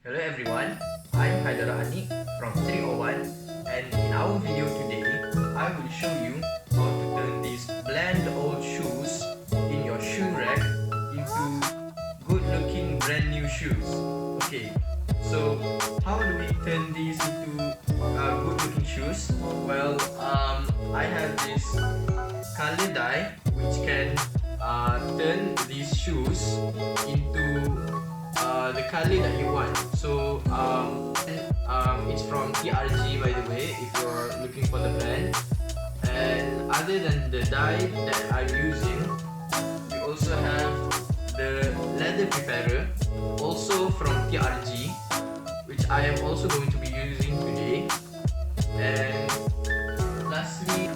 Hello everyone, I'm Haidara Anik from 301, and in our video today, I will show you how to turn these bland old shoes in your shoe rack into good looking brand new shoes. Okay, so how do we turn these into good looking shoes? Well, I have this color dye which can turn these shoes into the color that you want. So it's from TRG, by the way, if you're looking for the brand. And other than the dye that I'm using, we also have the leather preparer, also from TRG, which I am also going to be using today. And lastly,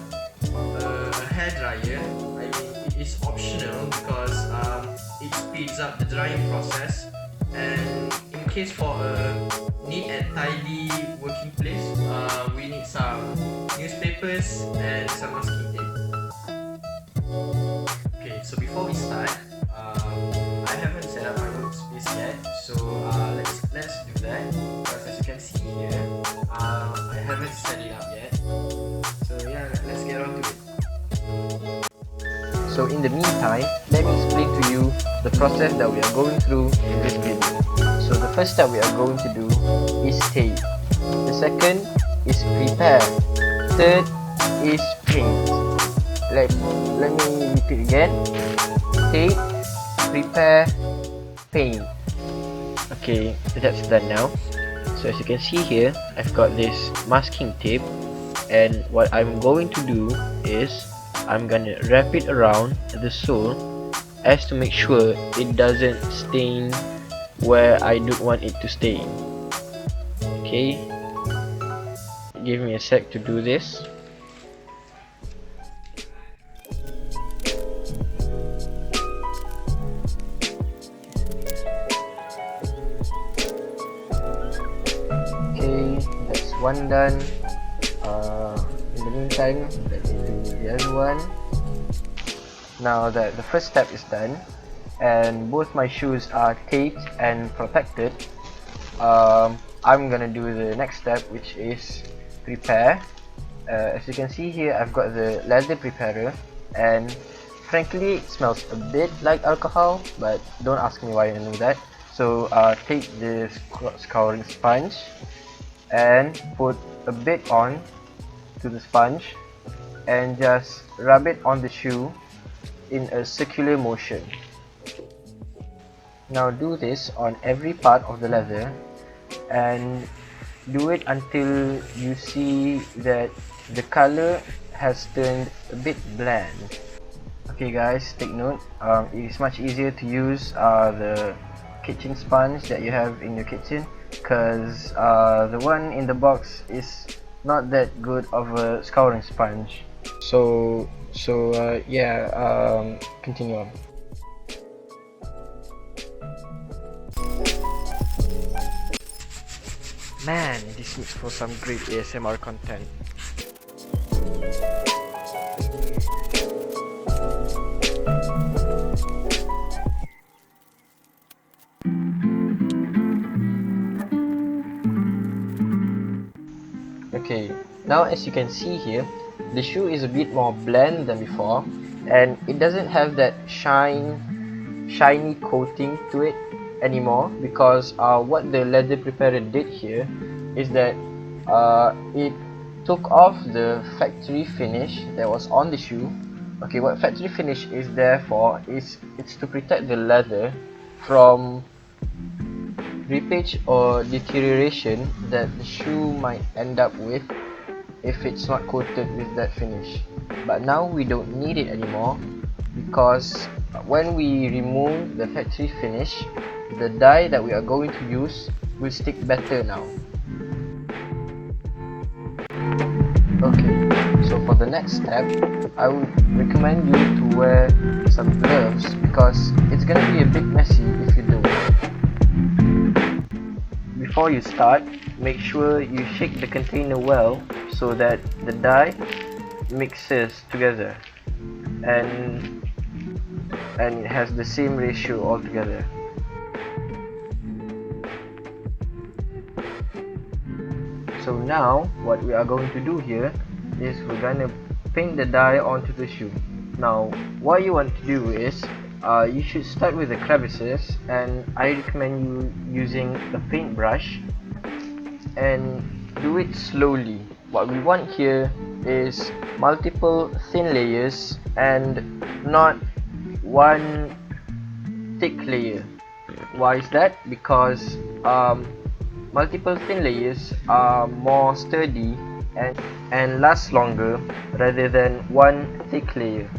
a hair dryer. I mean, it is optional because it speeds up the drying process, and in case for a neat and tidy working place, we need some newspapers and some masking tape. Okay, so before we start, I haven't set up my workspace yet, so let's do that. Because as you can see here, I haven't set it up yet. So yeah, let's get on to it. So in the meantime, let me explain to you the process that we are going through in this video. So the first step we are going to do is tape. The second is prepare. Third is paint. Let me repeat again. Tape, prepare, paint. Okay, that's done now. So as you can see here, I've got this masking tape, and what I'm going to do is I'm gonna wrap it around the sole as to make sure it doesn't stain where I don't want it to stain. Okay, give me a sec to do this. Okay, that's one done. In the meantime, let me do the other one. Now that the first step is done and both my shoes are taped and protected, I'm gonna do the next step, which is prepare. As you can see here, I've got the leather preparer, and frankly it smells a bit like alcohol, but don't ask me why I know that. So take the scouring sponge and put a bit on to the sponge and just rub it on the shoe in a circular motion. Now do this on every part of the leather, and do it until you see that the color has turned a bit bland. Okay guys, take note, it is much easier to use the kitchen sponge that you have in your kitchen, because the one in the box is not that good of a scouring sponge. So yeah, continue on. Man, this makes for some great ASMR content. Okay, now as you can see here, the shoe is a bit more bland than before, and it doesn't have that shiny coating to it anymore, because what the leather preparer did here is that it took off the factory finish that was on the shoe. Okay, what factory finish is there for is it's to protect the leather from rippage or deterioration that the shoe might end up with if it's not coated with that finish. But now we don't need it anymore, because when we remove the factory finish, the dye that we are going to use will stick better now. Okay, so for the next step, I would recommend you to wear some gloves, because it's gonna be a bit messy if you don't. Before you start, make sure you shake the container well so that the dye mixes together and it has the same ratio altogether. So now what we are going to do here is we're going to paint the dye onto the shoe. Now what you want to do is you should start with the crevices, and I recommend you using a paintbrush and do it slowly. What we want here is multiple thin layers and not one thick layer. Why is that? Because multiple thin layers are more sturdy and last longer rather than one thick layer.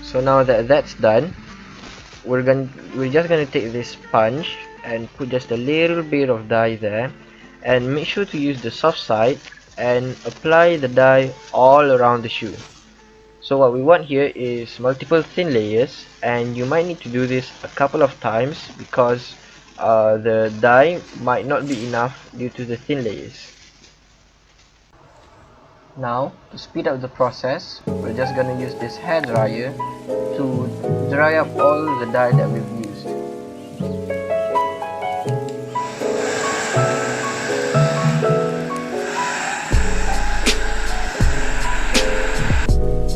So now that that's done, we're just gonna take this sponge and put just a little bit of dye there, and make sure to use the soft side and apply the dye all around the shoe. So what we want here is multiple thin layers, and you might need to do this a couple of times because the dye might not be enough due to the thin layers. Now, to speed up the process, we're just gonna use this hair dryer to dry up all the dye that we've used.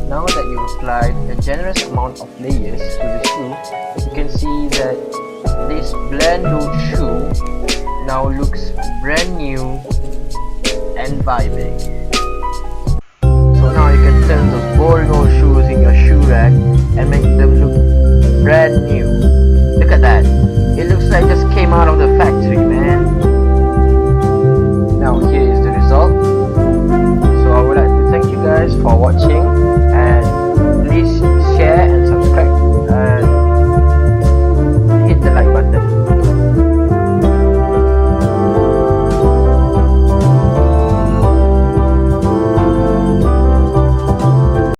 Now that you've applied a generous amount of layers to the shoe, you can see that this blend-out shoe now looks brand new and vibing. So now you can turn those boring old shoes in your shoe rack and make them look brand new. Look at that, it looks like